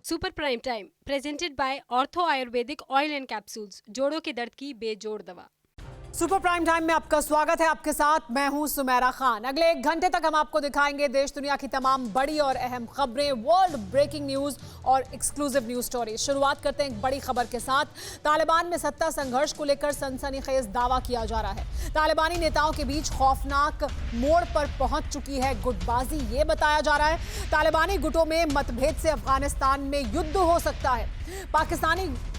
Super prime time presented by ortho Ayurvedic oil and capsules, जोड़ों के दर्द की बेजोड़ दवा। सुपर प्राइम टाइम में आपका स्वागत है। आपके साथ मैं हूं सुमेरा खान। अगले 1 घंटे तक हम आपको दिखाएंगे देश दुनिया की तमाम बड़ी और अहम खबरें, वर्ल्ड ब्रेकिंग न्यूज और एक्सक्लूसिव न्यूज स्टोरी। शुरुआत करते हैं एक बड़ी खबर के साथ। तालिबान में सत्ता संघर्ष को लेकर सनसनीखेज दावा किया जा रहा है। तालिबानी नेताओं के बीच खौफनाक मोड़ पर पहुंच चुकी है गुटबाजी, ये बताया जा रहा है। तालिबानी गुटों में मतभेद से अफगानिस्तान में युद्ध हो सकता है।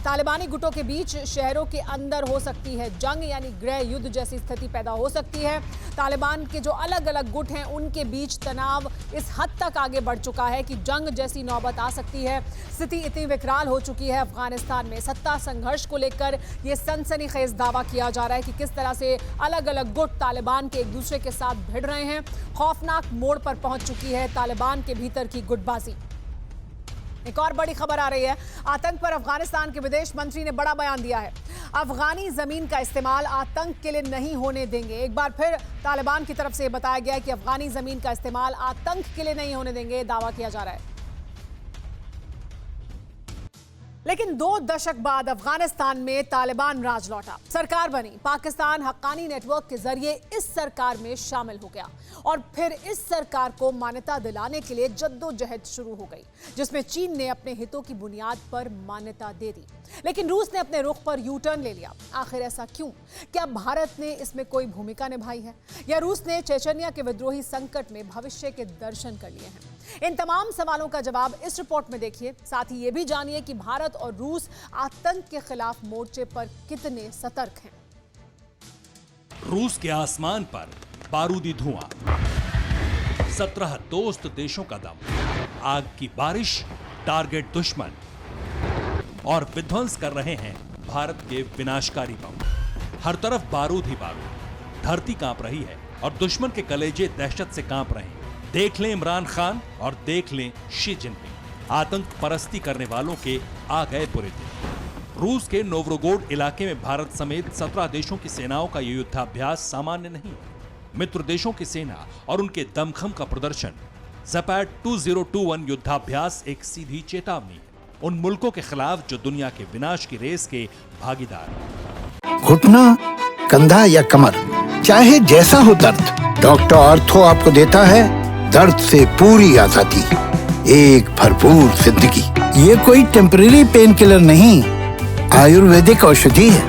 तालिबानी गुटों के बीच शहरों के अंदर हो सकती है जंग, यानी गृह युद्ध जैसी स्थिति पैदा हो सकती है। तालिबान के जो अलग अलग गुट हैं उनके बीच तनाव इस हद तक आगे बढ़ चुका है कि जंग जैसी नौबत आ सकती है। स्थिति इतनी विकराल हो चुकी है अफगानिस्तान में। सत्ता संघर्ष को लेकर यह सनसनीखेज दावा किया जा रहा है कि किस तरह से अलग अलग गुट तालिबान के एक दूसरे के साथ भिड़ रहे हैं। खौफनाक मोड़ पर पहुंच चुकी है तालिबान के भीतर की गुटबाजी। एक और बड़ी खबर आ रही है। आतंक पर अफगानिस्तान के विदेश मंत्री ने बड़ा बयान दिया है। अफगानी जमीन का इस्तेमाल आतंक के लिए नहीं होने देंगे। एक बार फिर तालिबान की तरफ से बताया गया है कि अफगानी जमीन का इस्तेमाल आतंक के लिए नहीं होने देंगे, दावा किया जा रहा है। लेकिन 2 दशक बाद अफगानिस्तान में तालिबान राज लौटा, सरकार बनी। पाकिस्तान हक्कानी नेटवर्क के जरिए इस सरकार में शामिल हो गया और फिर इस सरकार को मान्यता दिलाने के लिए जद्दोजहद शुरू हो गई, जिसमें चीन ने अपने हितों की बुनियाद पर मान्यता दे दी। लेकिन रूस ने अपने रुख पर यू टर्न ले लिया। आखिर ऐसा क्यों? क्या भारत ने इसमें कोई भूमिका निभाई है या रूस ने चेचनिया के विद्रोही संकट में भविष्य के दर्शन कर लिए हैं? इन तमाम सवालों का जवाब इस रिपोर्ट में देखिए। साथ ही ये भी जानिए कि भारत और रूस आतंक के खिलाफ मोर्चे पर कितने सतर्क हैं। रूस के आसमान पर बारूदी धुआं, 17 दोस्त देशों का दम, आग की बारिश, टारगेट दुश्मन और विध्वंस कर रहे हैं भारत के विनाशकारी बम। हर तरफ बारूद ही बारूद, धरती कांप रही है और दुश्मन के कलेजे दहशत से कांप रहे हैं। देख लें इमरान खान और देख लें शी जिनपिंग, आतंक परस्ती करने वालों के आ गए बुरे दिन। रूस के नोव्रोगोड इलाके में भारत समेत 17 देशों की सेनाओं का ये युद्धाभ्यास सामान्य नहीं है। मित्र देशों की सेना और उनके दमखम का प्रदर्शन। ज़पैड 2021 युद्धाभ्यास एक सीधी चेतावनी है उन मुल्कों के खिलाफ जो दुनिया के विनाश की रेस के भागीदार हैं। घुटना, कंधा या कमर, चाहे जैसा हो दर्द, डॉक्टर ऑर्थो आपको देता है दर्द से पूरी आजादी, एक भरपूर जिंदगी। ये कोई टेम्परेरी पेन किलर नहीं, आयुर्वेदिक औषधि है।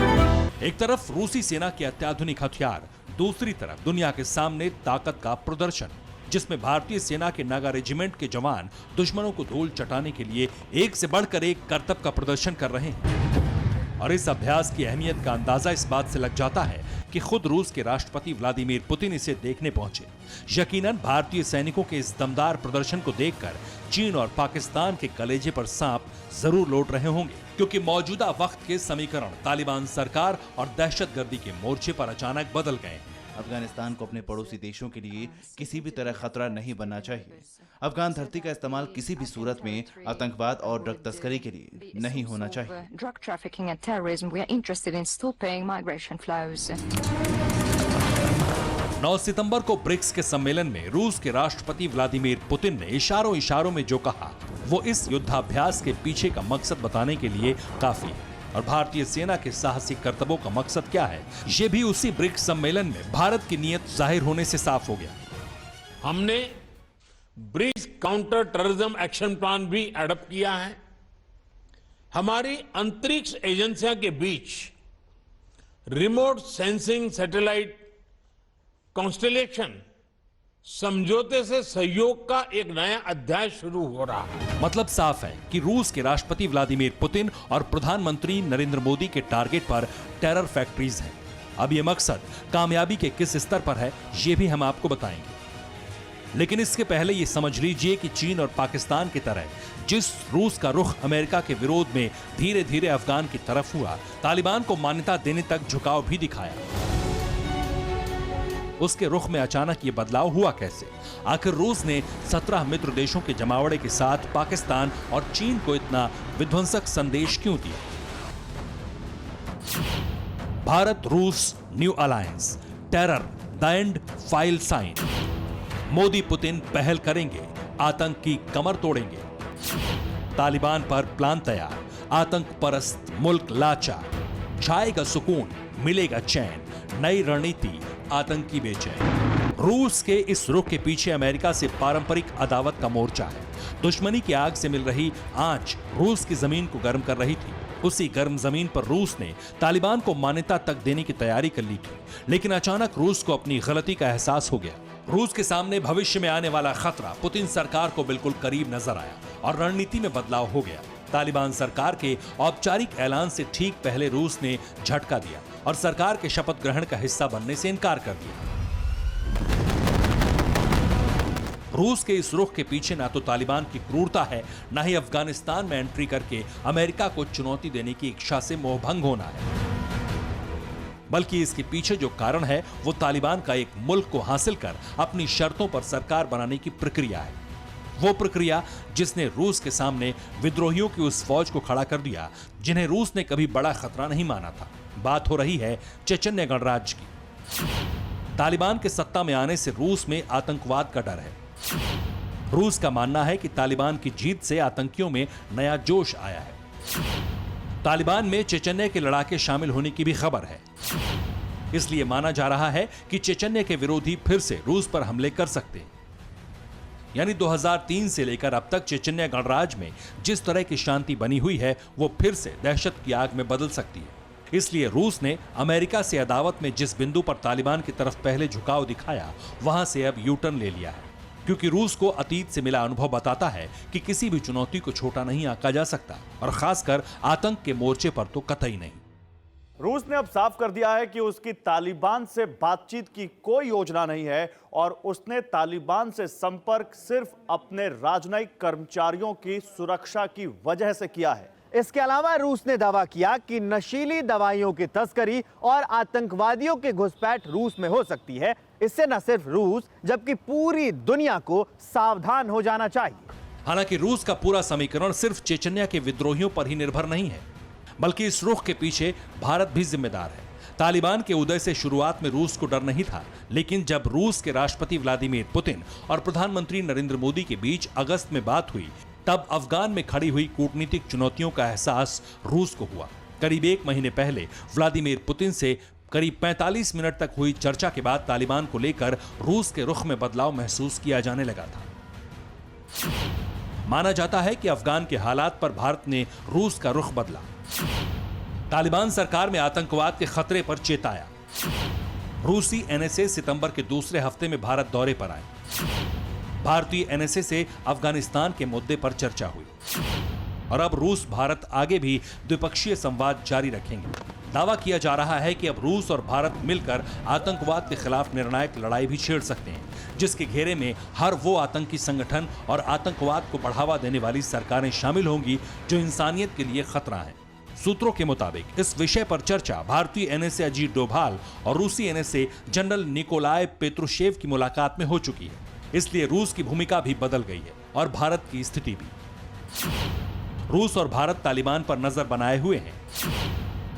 एक तरफ रूसी सेना के अत्याधुनिक हथियार, दूसरी तरफ दुनिया के सामने ताकत का प्रदर्शन, जिसमें भारतीय सेना के नागा रेजिमेंट के जवान दुश्मनों को धूल चटाने के लिए एक से बढ़कर एक करतब का प्रदर्शन कर रहे हैं। और इस अभ्यास की अहमियत का अंदाजा इस बात से लग जाता है कि खुद रूस के राष्ट्रपति व्लादिमीर पुतिन इसे देखने पहुंचे। यकीनन भारतीय सैनिकों के इस दमदार प्रदर्शन को देखकर चीन और पाकिस्तान के कलेजे पर सांप जरूर लौट रहे होंगे, क्योंकि मौजूदा वक्त के समीकरण तालिबान सरकार और दहशतगर्दी के मोर्चे पर अचानक बदल गए। अफगानिस्तान को अपने पड़ोसी देशों के लिए किसी भी तरह खतरा नहीं बनना चाहिए। अफगान धरती का इस्तेमाल किसी भी सूरत में आतंकवाद और ड्रग तस्करी के लिए नहीं होना चाहिए। 9 सितंबर को ब्रिक्स के सम्मेलन में रूस के राष्ट्रपति व्लादिमीर पुतिन ने इशारों इशारों में जो कहा वो इस युद्धाभ्यास के पीछे का मकसद बताने के लिए काफी है। और भारतीय सेना के साहसिक करतबों का मकसद क्या है, ये भी उसी ब्रिक्स सम्मेलन में भारत की नीयत जाहिर होने से साफ हो गया। हमने BRICS counter terrorism action plan भी एडॉप्ट किया है। हमारी अंतरिक्ष एजेंसियों के बीच रिमोट सेंसिंग सैटेलाइट कॉन्स्टेलेशन समझौते से सहयोग का एक नया अध्याय शुरू हो रहा है। मतलब साफ है कि रूस के राष्ट्रपति व्लादिमीर पुतिन और प्रधानमंत्री नरेंद्र मोदी के टारगेट पर टेरर फैक्ट्रीज हैं। अब ये मकसद कामयाबी के किस स्तर पर है, ये भी हम आपको बताएंगे। लेकिन इसके पहले ये समझ लीजिए कि चीन और पाकिस्तान की तरह जिस रूस का रुख अमेरिका के विरोध में धीरे धीरे अफगान की तरफ हुआ, तालिबान को मान्यता देने तक झुकाव भी दिखाया। उसके रुख में अचानक ये बदलाव हुआ कैसे? आखिर रूस ने 17 मित्र देशों के जमावड़े के साथ पाकिस्तान और चीन को इतना विध्वंसक संदेश क्यों दिया? भारत रूस new alliance, terror the end file sign. Modi Putin पहल करेंगे, आतंक की कमर तोड़ेंगे। तालिबान पर प्लान तैयार, आतंक परस्त मुल्क लाचार, छाएगा सुकून, मिलेगा चैन, नई रणनीति, आतंकी बेचैन। रूस के इस रुख के पीछे अमेरिका से पारंपरिक अदावत का मोर्चा है। दुश्मनी की आग से मिल रही आंच रूस की जमीन को गर्म कर रही थी। उसी गर्म जमीन पर रूस ने तालिबान को मान्यता तक देने की तैयारी कर ली थी, लेकिन अचानक रूस को अपनी गलती का एहसास हो गया। रूस के सामने भविष्य में आने वाला खतरा पुतिन सरकार को बिल्कुल करीब नजर आया और रणनीति में बदलाव हो गया। तालिबान सरकार के औपचारिक ऐलान से ठीक पहले रूस ने झटका दिया और सरकार के शपथ ग्रहण का हिस्सा बनने से इनकार कर दिया। रूस के इस रुख के पीछे ना तो तालिबान की क्रूरता है, ना ही अफगानिस्तान में एंट्री करके अमेरिका को चुनौती देने की इच्छा से मोहभंग होना है, बल्कि इसके पीछे जो कारण है वो तालिबान का एक मुल्क को हासिल कर अपनी शर्तों पर सरकार बनाने की प्रक्रिया है। वो प्रक्रिया जिसने रूस के सामने विद्रोहियों की उस फौज को खड़ा कर दिया जिन्हें रूस ने कभी बड़ा खतरा नहीं माना था। बात हो रही है चेचन्य गणराज्य की। तालिबान के सत्ता में आने से रूस में आतंकवाद का डर है। रूस का मानना है कि तालिबान की जीत से आतंकियों में नया जोश आया है। तालिबान में चेचन्य के लड़ाके शामिल होने की भी खबर है। इसलिए माना जा रहा है कि चेचन्य के विरोधी फिर से रूस पर हमले कर सकते हैं। यानी 2003 से लेकर अब तक चेचन्य गणराज्य में जिस तरह की शांति बनी हुई है वो फिर से दहशत की आग में बदल सकती है। इसलिए रूस ने अमेरिका से अदावत में जिस बिंदु पर तालिबान की तरफ पहले झुकाव दिखाया वहां से अब यू टर्न ले लिया है, क्योंकि रूस को अतीत से मिला अनुभव बताता है कि किसी भी चुनौती को छोटा नहीं आंका जा सकता, और खासकर आतंक के मोर्चे पर तो कतई नहीं। रूस ने अब साफ कर दिया है कि उसकी तालिबान से बातचीत की कोई योजना नहीं है और उसने तालिबान से संपर्क सिर्फ अपने राजनयिक कर्मचारियों की सुरक्षा की वजह से किया है। इसके अलावा रूस ने दावा किया कि नशीली दवाइयों की तस्करी और आतंकवादियों की घुसपैठ रूस में हो सकती है। इससे न सिर्फ रूस जबकि पूरी दुनिया को सावधान हो जाना चाहिए। हालांकि रूस का पूरा समीकरण सिर्फ चेचन्या के विद्रोहियों पर ही निर्भर नहीं है, बल्कि इस रुख के पीछे भारत भी जिम्मेदार है। तालिबान के उदय से शुरुआत में रूस को डर नहीं था, लेकिन जब रूस के राष्ट्रपति व्लादिमीर पुतिन और प्रधानमंत्री नरेंद्र मोदी के बीच अगस्त में बात हुई, तब अफगान में खड़ी हुई कूटनीतिक चुनौतियों का एहसास रूस को हुआ। करीब 1 महीने पहले व्लादिमीर पुतिन से करीब 45 मिनट तक हुई चर्चा के बाद तालिबान को लेकर रूस के रुख में बदलाव महसूस किया जाने लगा था। माना जाता है कि अफगान के हालात पर भारत ने रूस का रुख बदला। तालिबान सरकार में आतंकवाद के खतरे पर चेताया। रूसी एनएसए सितंबर के दूसरे हफ्ते में भारत दौरे पर आए। भारतीय एनएसए से अफगानिस्तान के मुद्दे पर चर्चा हुई और अब रूस भारत आगे भी द्विपक्षीय संवाद जारी रखेंगे। दावा किया जा रहा है कि अब रूस और भारत मिलकर आतंकवाद के खिलाफ निर्णायक लड़ाई भी छेड़ सकते हैं, जिसके घेरे में हर वो आतंकी संगठन और आतंकवाद को बढ़ावा देने वाली सरकारें शामिल होंगी जो इंसानियत के लिए खतरा हैं। सूत्रों के मुताबिक इस विषय पर चर्चा भारतीय एनएसए अजीत डोभाल और रूसी एनएसए जनरल निकोलाय पेत्रुशेव की मुलाकात में हो चुकी है। इसलिए रूस की भूमिका भी बदल गई है और भारत की स्थिति भी। रूस और भारत तालिबान पर नजर बनाए हुए हैं।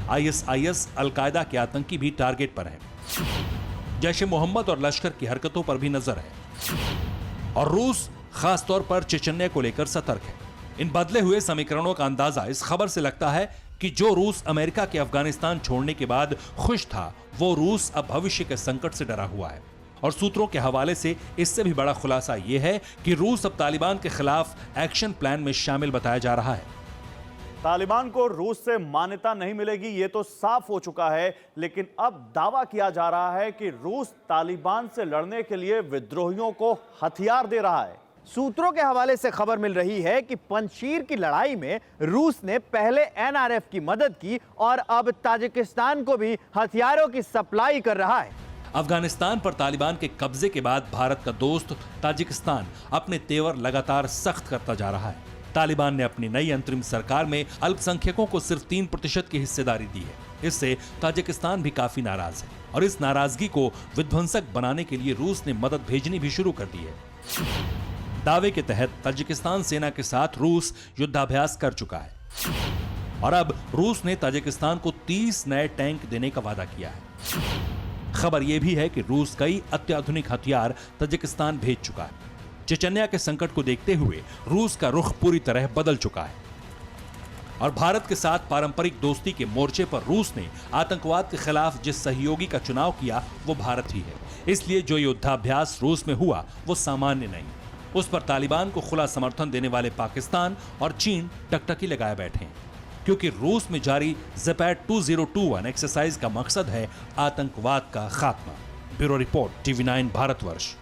आईएसआईएस अलकायदा के आतंकी भी टारगेट पर हैं। जैश ए मोहम्मद और लश्कर की हरकतों पर भी नजर है और रूस खासतौर पर चेचन्य को लेकर सतर्क है। इन बदले हुए समीकरणों का अंदाजा इस खबर से लगता है कि जो रूस अमेरिका के अफगानिस्तान छोड़ने के बाद खुश था, वो रूस अब भविष्य के संकट से डरा हुआ है। और सूत्रों के हवाले से इससे भी बड़ा खुलासा यह है कि रूस अब तालिबान के खिलाफ एक्शन प्लान में शामिल बताया जा रहा है। तालिबान को रूस से मान्यता नहीं मिलेगी, ये तो साफ हो चुका है, लेकिन अब दावा किया जा रहा है कि रूस तालिबान से लड़ने के लिए विद्रोहियों को हथियार दे रहा है। सूत्रों के हवाले से खबर मिल रही है कि पंजशीर की लड़ाई में रूस ने पहले एनआरएफ की मदद की और अब ताजिकिस्तान को भी हथियारों की सप्लाई कर रहा है। अफगानिस्तान पर तालिबान के कब्जे के बाद भारत का दोस्त ताजिकिस्तान अपने तेवर लगातार सख्त करता जा रहा है। तालिबान ने अपनी नई अंतरिम सरकार में अल्पसंख्यकों को सिर्फ 3% की हिस्सेदारी दी है। इससे ताजिकिस्तान भी काफी नाराज है और इस नाराजगी को विध्वंसक बनाने के लिए रूस ने मदद भेजनी भी शुरू कर दी है। दावे के तहत ताजिकिस्तान सेना के साथ रूस युद्धाभ्यास कर चुका है और अब रूस ने ताजिकिस्तान को 30 नए टैंक देने का वादा किया है। खबर यह भी है कि रूस कई अत्याधुनिक हथियार ताजिकिस्तान भेज चुका है। चेचन्या के संकट को देखते हुए रूस का रुख पूरी तरह बदल चुका है और भारत के साथ पारंपरिक दोस्ती के मोर्चे पर रूस ने आतंकवाद के खिलाफ जिस सहयोगी का चुनाव किया वो भारत ही है। इसलिए जो युद्धाभ्यास रूस में हुआ वो सामान्य नहीं, उस पर तालिबान को खुला समर्थन देने वाले पाकिस्तान और चीन टकटकी लगाए बैठे हैं, क्योंकि रूस में जारी ज़पैड 2021 एक्सरसाइज का मकसद है आतंकवाद का खात्मा। Bureau report, TV9 Bharatvarsh.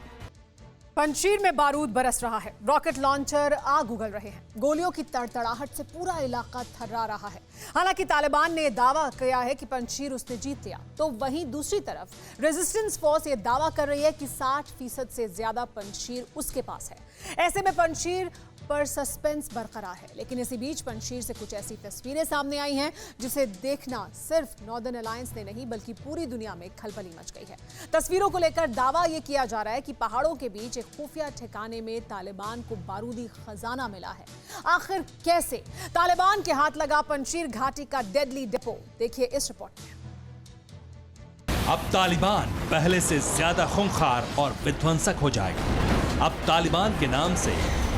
Panjshir में बारूद बरस रहा है, रॉकेट लॉन्चर आग उगल रहे हैं, गोलियों की तड़तड़ाहट से पूरा इलाका थर्रा रहा है। हालांकि तालिबान ने दावा किया है कि पंजशीर उसने जीत लिया, तो वहीं दूसरी तरफ रेजिस्टेंस फोर्स ये दावा कर रही है कि 60% से ज्यादा पंजशीर उसके पास है। ऐसे में पंजशीर पर सस्पेंस बरकरार है। लेकिन इसी बीच पंजशीर से कुछ ऐसी तस्वीरें सामने आई हैं जिसे देखना सिर्फ नॉर्दर्न अलायंस ने नहीं बल्कि पूरी दुनिया में खलबली मच गई है। तस्वीरों को लेकर दावा यह किया जा रहा है कि पहाड़ों के बीच एक खुफिया ठिकाने में तालिबान को बारूदी खजाना मिला है। आखिर कैसे तालिबान के हाथ लगा पंजशीर घाटी का डेडली डिपो, देखिए इस रिपोर्ट में। अब तालिबान पहले से ज्यादा खूंखार और विध्वंसक हो जाएगा। अब तालिबान के नाम से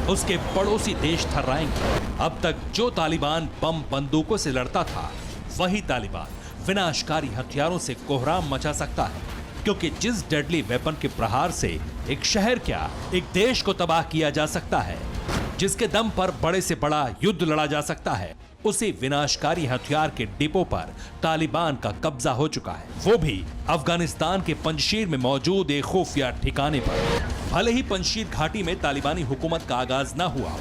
उसके पड़ोसी देश थर्राएंगे। अब तक जो तालिबान बम बंदूकों से लड़ता था, वही तालिबान विनाशकारी हथियारों से कोहराम मचा सकता है, क्योंकि जिस डेडली वेपन के प्रहार से एक शहर क्या एक देश को तबाह किया जा सकता है, जिसके दम पर बड़े से बड़ा युद्ध लड़ा जा सकता है, उसी विनाशकारी हथियार के डिपो पर तालिबान का कब्जा हो चुका है, वो भी अफगानिस्तान के पंजशीर में मौजूद एक खुफिया ठिकाने पर। भले ही पंजशीर घाटी में तालिबानी हुकूमत का आगाज ना हुआ हो,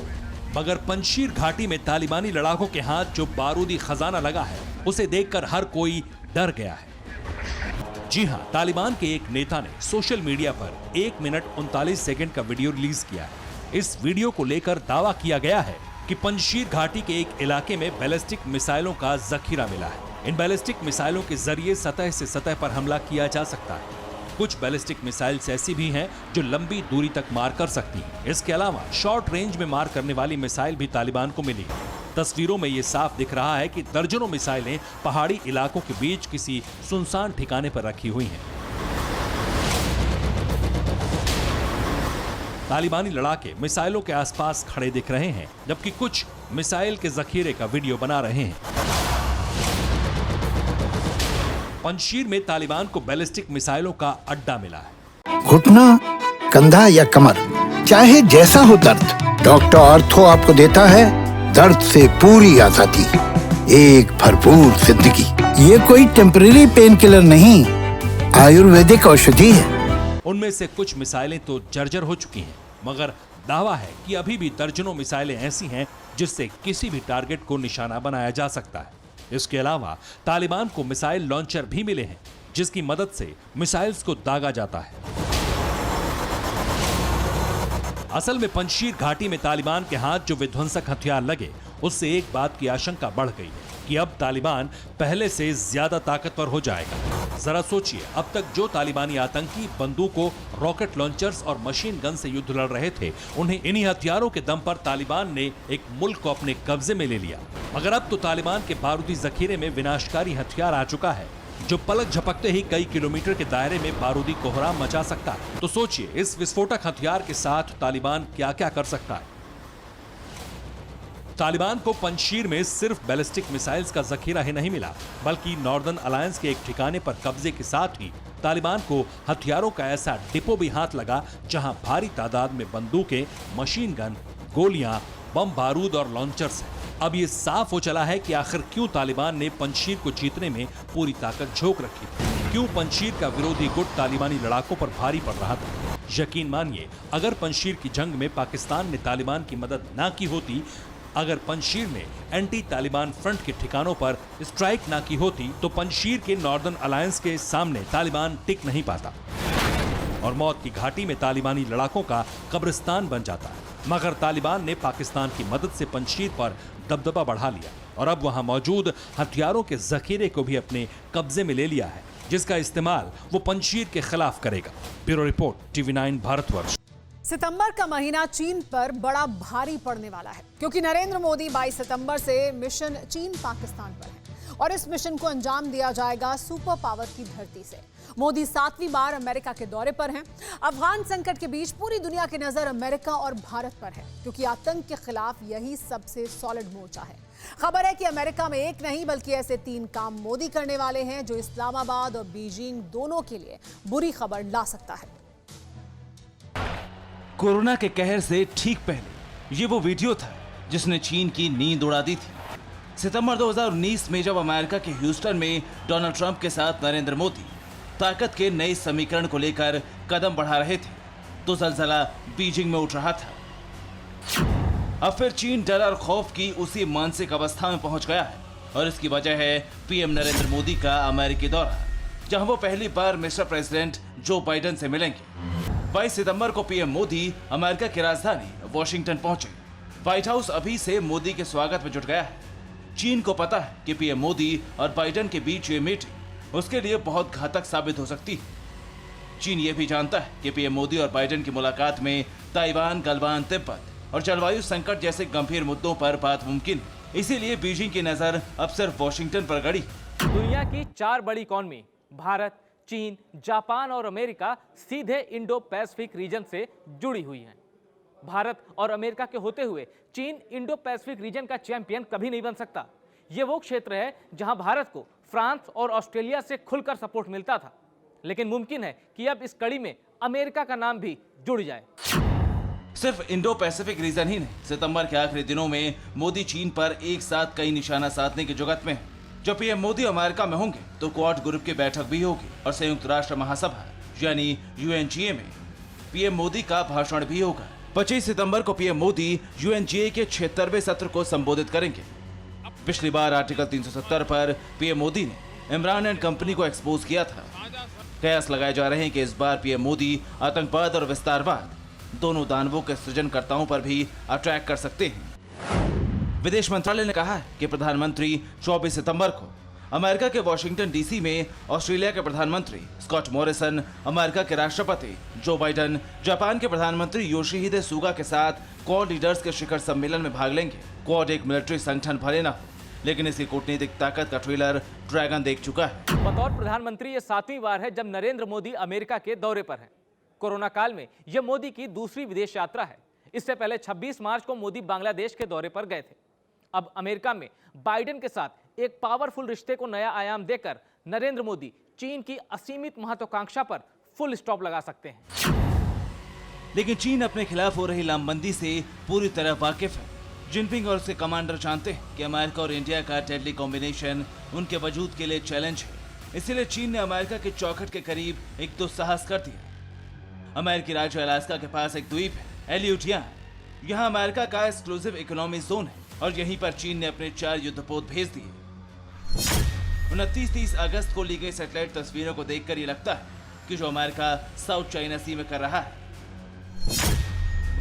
मगर पंजशीर घाटी में तालिबानी लड़ाकों के हाथ जो बारूदी खजाना लगा है, उसे देखकर हर कोई डर गया है। जी हां, तालिबान के एक नेता ने सोशल मीडिया पर 1 मिनट 39 सेकंड का वीडियो रिलीज किया है। इस वीडियो को लेकर दावा किया गया है कि पंजशीर घाटी के एक इलाके में बैलिस्टिक मिसाइलों का जखीरा मिला है। इन बैलिस्टिक मिसाइलों के जरिए सतह से सतह पर हमला किया जा सकता है। कुछ बैलिस्टिक मिसाइल्स ऐसी भी हैं जो लंबी दूरी तक मार कर सकती हैं। इसके अलावा शॉर्ट रेंज में मार करने वाली मिसाइल भी तालिबान को मिली है। तस्वीरों में ये साफ दिख रहा है कि दर्जनों मिसाइलें पहाड़ी इलाकों के बीच किसी सुनसान ठिकाने पर रखी हुई हैं। तालिबानी लड़ाके मिसाइलों के आसपास खड़े दिख रहे हैं, जबकि कुछ मिसाइल के जखीरे का वीडियो बना रहे हैं। पंजशीर में तालिबान को बैलिस्टिक मिसाइलों का अड्डा मिला है। घुटना, कंधा या कमर, चाहे जैसा हो दर्द, डॉक्टर ऑर्थो आपको देता है दर्द से पूरी आजादी, एक भरपूर जिंदगी। ये कोई टेम्परेरी पेन किलर नहीं, आयुर्वेदिक औषधि है। उनमें से कुछ मिसाइलें तो जर्जर हो चुकी हैं, मगर दावा है कि अभी भी दर्जनों मिसाइलें ऐसी हैं जिससे किसी भी टारगेट को निशाना बनाया जा सकता है। इसके अलावा तालिबान को मिसाइल लॉन्चर भी मिले हैं, जिसकी मदद से मिसाइल्स को दागा जाता है। असल में पंजशीर घाटी में तालिबान के हाथ जो विध्वंसक हथियार लगे, उससे एक बात की आशंका बढ़ गई है कि अब तालिबान पहले से ज्यादा ताकतवर हो जाएगा। जरा सोचिए, अब तक जो तालिबानी आतंकी बंदूकों, रॉकेट लॉन्चर्स और मशीन गन से युद्ध लड़ रहे थे, उन्हें इन्हीं हथियारों के दम पर तालिबान ने एक मुल्क को अपने कब्जे में ले लिया। मगर अब तो तालिबान के बारूदी जखीरे में विनाशकारी हथियार आ चुका है, जो पलक झपकते ही कई किलोमीटर के दायरे में बारूदी कोहराम मचा सकता है। तो सोचिए, इस विस्फोटक हथियार के साथ तालिबान क्या क्या कर सकता है। तालिबान को पंजशीर में सिर्फ बैलिस्टिक मिसाइल्स का जखीरा ही नहीं मिला, बल्कि नॉर्दर्न अलायंस के एक ठिकाने पर कब्जे के साथ ही तालिबान को हथियारों का ऐसा डिपो भी हाथ लगा, जहां भारी तादाद में बंदूकें, मशीन गन, गोलियां, बम बारूद और लॉन्चर्स हैं। अब ये साफ हो चला है कि आखिर क्यों तालिबान ने पंजशीर को जीतने में पूरी ताकत झोंक रखी थी, क्यों पंजशीर का विरोधी गुट तालिबानी लड़ाकों पर भारी पड़ रहा था। यकीन मानिए, अगर पंजशीर की जंग में पाकिस्तान ने तालिबान की मदद ना की होती, अगर पंजशीर में एंटी तालिबान फ्रंट के ठिकानों पर स्ट्राइक ना की होती, तो पंजशीर के नॉर्दर्न अलायंस के सामने तालिबान टिक नहीं पाता और मौत की घाटी में तालिबानी लड़ाकों का कब्रिस्तान बन जाता है। मगर तालिबान ने पाकिस्तान की मदद से पंजशीर पर दबदबा बढ़ा लिया और अब वहां मौजूद हथियारों के जखीरे को भी अपने कब्जे में ले लिया है, जिसका इस्तेमाल वो पंजशीर के खिलाफ करेगा। Bureau report, TV9 Bharatvarsh. सितंबर का महीना चीन पर बड़ा भारी पड़ने वाला है, क्योंकि नरेंद्र मोदी 22 सितंबर से मिशन चीन पाकिस्तान पर है और इस मिशन को अंजाम दिया जाएगा सुपर पावर की धरती से। मोदी 7वीं बार अमेरिका के दौरे पर हैं। अफगान संकट के बीच पूरी दुनिया की नजर अमेरिका और भारत पर है, क्योंकि आतंक के खिलाफ यही सबसे सॉलिड मोर्चा है। खबर है कि अमेरिका में एक नहीं बल्कि ऐसे 3 काम मोदी करने वाले हैं जो इस्लामाबाद और बीजिंग दोनों के लिए बुरी खबर ला सकता है। कोरोना के कहर से ठीक पहले ये वो वीडियो था जिसने चीन की नींद उड़ा दी थी। सितंबर 2019 में जब अमेरिका के ह्यूस्टन में डोनाल्ड ट्रंप के साथ नरेंद्र मोदी ताकत के नए समीकरण को लेकर कदम बढ़ा रहे थे, तो जलजला बीजिंग में उठ रहा था। अब फिर चीन डर और खौफ की उसी मानसिक अवस्था में पहुंच गया है और इसकी वजह है पीएम नरेंद्र मोदी का अमेरिकी दौरा, जहां वो पहली बार मिस्टर प्रेसिडेंट जो बाइडेन से मिलेंगे। 22 सितंबर को पीएम मोदी अमेरिका की राजधानी वॉशिंगटन पहुंचे। व्हाइट हाउस अभी से मोदी के स्वागत में जुट गया है। चीन को पता है कि पीएम मोदी और बाइडेन के बीच ये मीटिंग उसके लिए बहुत घातक साबित हो सकती है। चीन ये भी जानता है कि पीएम मोदी और बाइडेन की मुलाकात में ताइवान, गलवान, तिब्बत और जलवायु संकट जैसे गंभीर मुद्दों पर बात मुमकिन है। इसीलिए बीजिंग की नजर अब सिर्फ वॉशिंगटन पर गड़ी। दुनिया की 4 बड़ी इकॉनमी भारत, चीन, जापान और अमेरिका सीधे इंडो पैसिफिक रीजन से जुड़ी हुई हैं। भारत और अमेरिका के होते हुए चीन इंडो पैसिफिक रीजन का चैंपियन कभी नहीं बन सकता। ये वो क्षेत्र है जहां भारत को फ्रांस और ऑस्ट्रेलिया से खुलकर सपोर्ट मिलता था, लेकिन मुमकिन है कि अब इस कड़ी में अमेरिका का नाम भी जुड़ जाए। सिर्फ इंडो पैसिफिक रीजन ही नहीं, सितंबर के आखिरी दिनों में मोदी चीन पर एक साथ कई निशाना साधने की जुगत में है। जब पीएम मोदी अमेरिका में होंगे तो क्वाड ग्रुप की बैठक भी होगी और संयुक्त राष्ट्र महासभा यानी यूएनजीए में पीएम मोदी का भाषण भी होगा। 25 सितंबर को पीएम मोदी यूएनजीए के 76वें सत्र को संबोधित करेंगे। पिछली बार आर्टिकल 370 पर पीएम मोदी ने इमरान एंड कंपनी को एक्सपोज किया था। कयास लगाए जा रहे हैं कि इस बार पीएम मोदी आतंकवाद और विस्तारवाद दोनों दानवों के सृजनकर्ताओं पर भी अटैक कर सकते हैं। विदेश मंत्रालय ने कहा है कि प्रधानमंत्री 24 सितंबर को अमेरिका के वॉशिंगटन डीसी में ऑस्ट्रेलिया के प्रधानमंत्री स्कॉट मॉरिसन, अमेरिका के राष्ट्रपति जो बाइडेन, जापान के प्रधानमंत्री योशिहिदे सुगा के साथ क्वाड लीडर्स के शिखर सम्मेलन में भाग लेंगे। क्वाड एक मिलिट्री संगठन भले न हो, लेकिन इसकी कूटनीतिक ताकत का ट्रेलर ड्रैगन देख चुका है। बतौर प्रधानमंत्री ये 7वीं बार है जब नरेंद्र मोदी अमेरिका के दौरे पर हैं। कोरोना काल में यह मोदी की दूसरी विदेश यात्रा है। इससे पहले 26 मार्च को मोदी बांग्लादेश के दौरे पर गए थे। अब अमेरिका में बाइडेन के साथ एक पावरफुल रिश्ते को नया आयाम देकर नरेंद्र मोदी चीन की असीमित महत्वाकांक्षा पर फुल स्टॉप लगा सकते हैं। लेकिन चीन अपने खिलाफ हो रही लामबंदी से पूरी तरह वाकिफ है। जिनपिंग और उसके कमांडर जानते हैं कि अमेरिका और इंडिया का डेडली कॉम्बिनेशन उनके वजूद के लिए चैलेंज है। इसीलिए चीन ने अमेरिका के चौखट के करीब एक दुस्साहस कर दिया। अमेरिकी राज्य अलास्का के पास एक द्वीप है, एलियूटियान। यहाँ अमेरिका का एक्सक्लूसिव इकोनॉमी जोन है और यहीं पर चीन ने अपने 4 युद्धपोत भेज दिए। 29-30 अगस्त को ली गई सैटेलाइट तस्वीरों को देखकर ये लगता है कि जो अमेरिका साउथ चाइना सी में कर रहा है,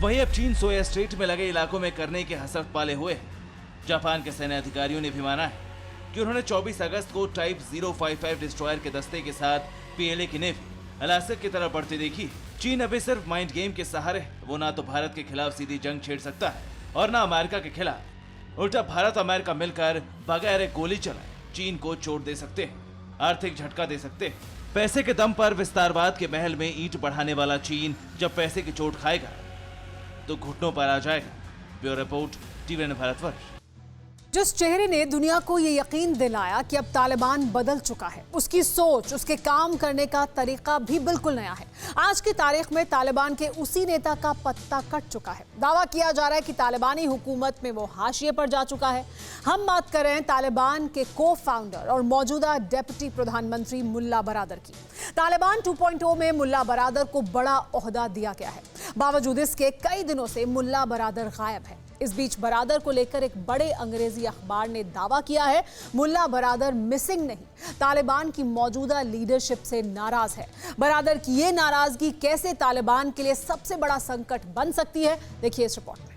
वही अब चीन सोया स्ट्रेट में लगे इलाकों में करने के हसरत पाले हुए है। जापान के सैन्य अधिकारियों ने भी माना है कि उन्होंने 24 अगस्त को टाइप 055 डिस्ट्रॉयर के दस्ते के साथ पीएलए की नेवी अलास्का की तरफ बढ़ती देखी। चीन अभी सिर्फ माइंड गेम के सहारे वो ना तो भारत के खिलाफ सीधी जंग छेड़ सकता है और ना अमेरिका के खिलाफ। उल्टा भारत अमेरिका मिलकर बगैर एक गोली चलाए चीन को चोट दे सकते हैं, आर्थिक झटका दे सकते हैं। पैसे के दम पर विस्तारवाद के महल में ईंट बढ़ाने वाला चीन जब पैसे की चोट खाएगा तो घुटनों पर आ जाएगा। Bureau report, TVN Bharatvarsh. जिस चेहरे ने दुनिया को ये यकीन दिलाया कि अब तालिबान बदल चुका है, उसकी सोच, उसके काम करने का तरीका भी बिल्कुल नया है। आज की तारीख में तालिबान के उसी नेता का पत्ता कट चुका है। दावा किया जा रहा है कि तालिबानी हुकूमत में वो हाशिए पर जा चुका है। हम बात कर रहे हैं तालिबान के को फाउंडर और मौजूदा डिप्टी प्रधानमंत्री मुल्ला बरादर की। तालिबान 2.0 में मुल्ला बरादर को बड़ा ओहदा दिया गया है। बावजूद इसके कई दिनों से मुल्ला बरादर गायब है। इस बीच बरादर को लेकर एक बड़े अंग्रेजी अखबार ने दावा किया है मुल्ला बरादर मिसिंग नहीं, तालिबान की मौजूदा लीडरशिप से नाराज है। बरादर की ये नाराजगी कैसे तालिबान के लिए सबसे बड़ा संकट बन सकती है, देखिए इस रिपोर्ट में।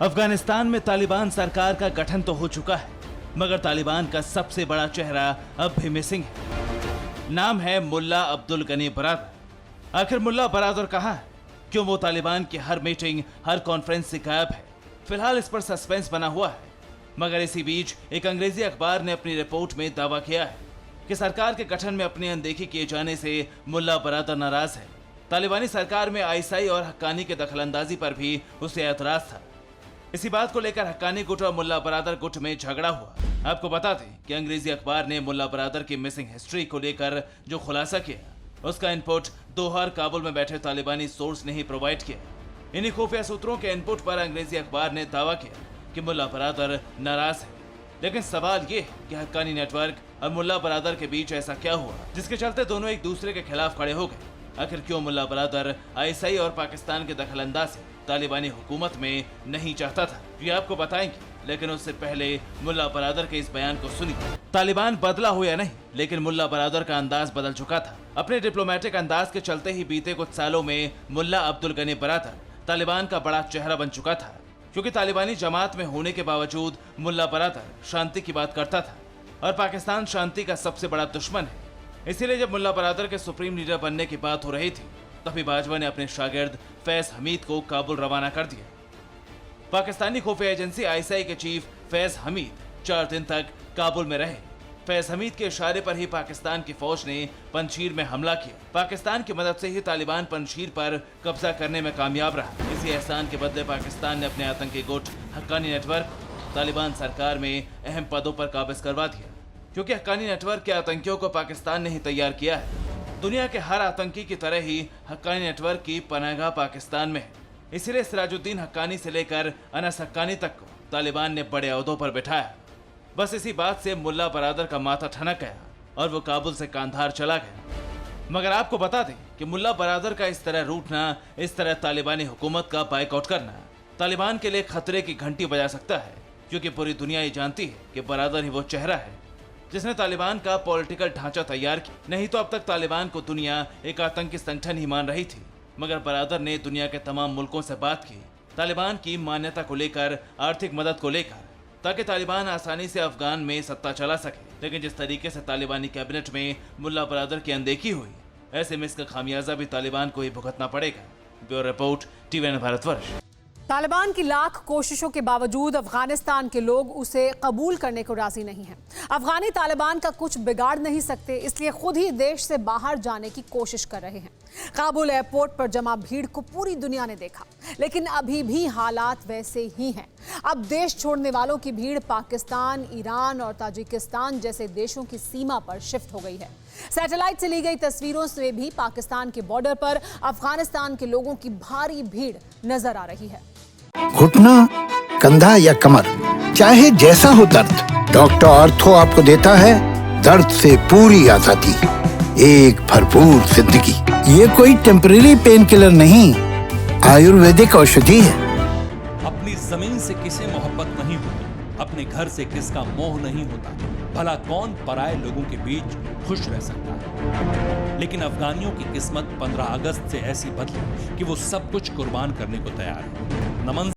अफगानिस्तान में तालिबान सरकार का गठन तो हो चुका है, मगर तालिबान का सबसे बड़ा चेहरा अब भी मिसिंग है। नाम है मुल्ला अब्दुल गनी बरादर। आखिर मुल्ला बरादर कहाँ है? क्यों वो तालिबान की हर मीटिंग, हर कॉन्फ्रेंस से गायब है? फिलहाल इस पर सस्पेंस बना हुआ है। मगर इसी बीच एक अंग्रेजी अखबार ने अपनी रिपोर्ट में दावा किया है कि सरकार के गठन में अपनी अनदेखी किए जाने से मुल्ला बरादर नाराज है। तालिबानी सरकार में आईएसआई और हक्कानी के दखलंदाजी पर भी उसे ऐतराज था। इसी बात को लेकर हक्कानी गुट और मुल्ला बरादर गुट में झगड़ा हुआ। आपको बता दें कि अंग्रेजी अखबार ने मुल्ला बरादर की मिसिंग हिस्ट्री को लेकर जो खुलासा किया, उसका इनपुट दोहा और काबुल में बैठे तालिबानी सोर्स ने ही प्रोवाइड किया। इन्हीं खुफिया सूत्रों के इनपुट पर अंग्रेजी अखबार ने दावा किया कि मुल्ला बरादर नाराज है। लेकिन सवाल ये है कि हक्कानी नेटवर्क और मुल्ला बरादर के बीच ऐसा क्या हुआ जिसके चलते दोनों एक दूसरे के खिलाफ खड़े हो गए। आखिर क्यों मुल्ला बरादर आईएसआई और पाकिस्तान के दखलंदाजी तालिबानी हुकूमत में नहीं चाहता था, ये आपको बताएंगे। लेकिन उससे पहले मुल्ला बरादर के इस बयान को सुनिए। तालिबान बदला हो या नहीं, लेकिन मुल्ला बरादर का अंदाज बदल चुका था। अपने डिप्लोमेटिक अंदाज के चलते ही बीते कुछ सालों में मुल्ला अब्दुल गनी बरादर तालिबान का बड़ा चेहरा बन चुका था, क्योंकि तालिबानी जमात में होने के बावजूद मुल्ला बरादर शांति की बात करता था और पाकिस्तान शांति का सबसे बड़ा दुश्मन है। इसीलिए जब मुल्ला बरादर के सुप्रीम लीडर बनने की बात हो रही थी, तभी बाजवा ने अपने शागिर्द फैज हमीद को काबुल रवाना कर दिया। पाकिस्तानी खुफिया एजेंसी आईएसआई के चीफ फैज हमीद 4 दिन तक काबुल में रहे। फैज हमीद के इशारे पर ही पाकिस्तान की फौज ने पंजशीर में हमला किया। पाकिस्तान की मदद से ही तालिबान पंजशीर पर कब्जा करने में कामयाब रहा। इसी एहसान के बदले पाकिस्तान ने अपने आतंकी गुट हक्कानी नेटवर्क तालिबान सरकार में अहम पदों पर काबिज करवा दिया, क्योंकि हक्कानी नेटवर्क के आतंकियों को पाकिस्तान ने ही तैयार किया है। दुनिया के हर आतंकी की तरह ही हक्कानी नेटवर्क की पनाहगाह पाकिस्तान में है। इसलिए सिराजुद्दीन हक्कानी से लेकर अनस हक्कानी तक को तालिबान ने बड़े ओहदों पर बिठाया। बस इसी बात से मुल्ला बरादर का माथा ठनक गया और वो काबुल से कांधार चला गया। मगर आपको बता दें कि मुल्ला बरादर का इस तरह रूठना, इस तरह तालिबानी हुकूमत का बाइकआउट करना तालिबान के लिए खतरे की घंटी बजा सकता है, क्योंकि पूरी दुनिया ये जानती है कि बरादर ही वो चेहरा है जिसने तालिबान का पॉलिटिकल ढांचा तैयार किया। नहीं तो अब तक तालिबान को दुनिया एक आतंकी संगठन ही मान रही थी, मगर बरादर ने दुनिया के तमाम मुल्कों से बात की तालिबान की मान्यता को लेकर, आर्थिक मदद को लेकर, ताकि तालिबान आसानी से अफगान में सत्ता चला सके। लेकिन जिस तरीके से तालिबानी कैबिनेट में मुल्ला बरादर की अनदेखी हुई, ऐसे में इसका खामियाजा भी तालिबान को ही भुगतना पड़ेगा। Bureau report, TVN Bharatvarsh. Taliban की लाख कोशिशों के बावजूद अफगानिस्तान के लोग उसे कबूल करने को राजी नहीं हैं। अफगानी तालिबान का कुछ बिगाड़ नहीं सकते, इसलिए खुद ही देश से बाहर जाने की कोशिश कर रहे हैं। काबुल एयरपोर्ट पर जमा भीड़ को पूरी दुनिया ने देखा, लेकिन अभी भी हालात वैसे ही हैं। अब देश छोड़ने वालों की भीड़ पाकिस्तान, ईरान और ताजिकिस्तान जैसे देशों की सीमा पर शिफ्ट हो गई है। सैटेलाइट से ली गई तस्वीरों से भी पाकिस्तान के बॉर्डर पर अफगानिस्तान के लोगों की भारी भीड़ नजर आ रही है। घुटना, कंधा या कमर, चाहे जैसा हो दर्द, डॉक्टर ऑर्थो आपको देता है दर्द से पूरी आजादी, एक भरपूर जिंदगी। ये कोई टेम्परेरी पेन किलर नहीं, आयुर्वेदिक औषधि है। अपनी जमीन से किसे मोहब्बत नहीं होती, अपने घर से किसका मोह नहीं होता, भला कौन पराये लोगों के बीच खुश रह सकता है। लेकिन अफगानियों की किस्मत 15 अगस्त से ऐसी बदली कि वो सब कुछ कुर्बान करने को तैयार है। नमन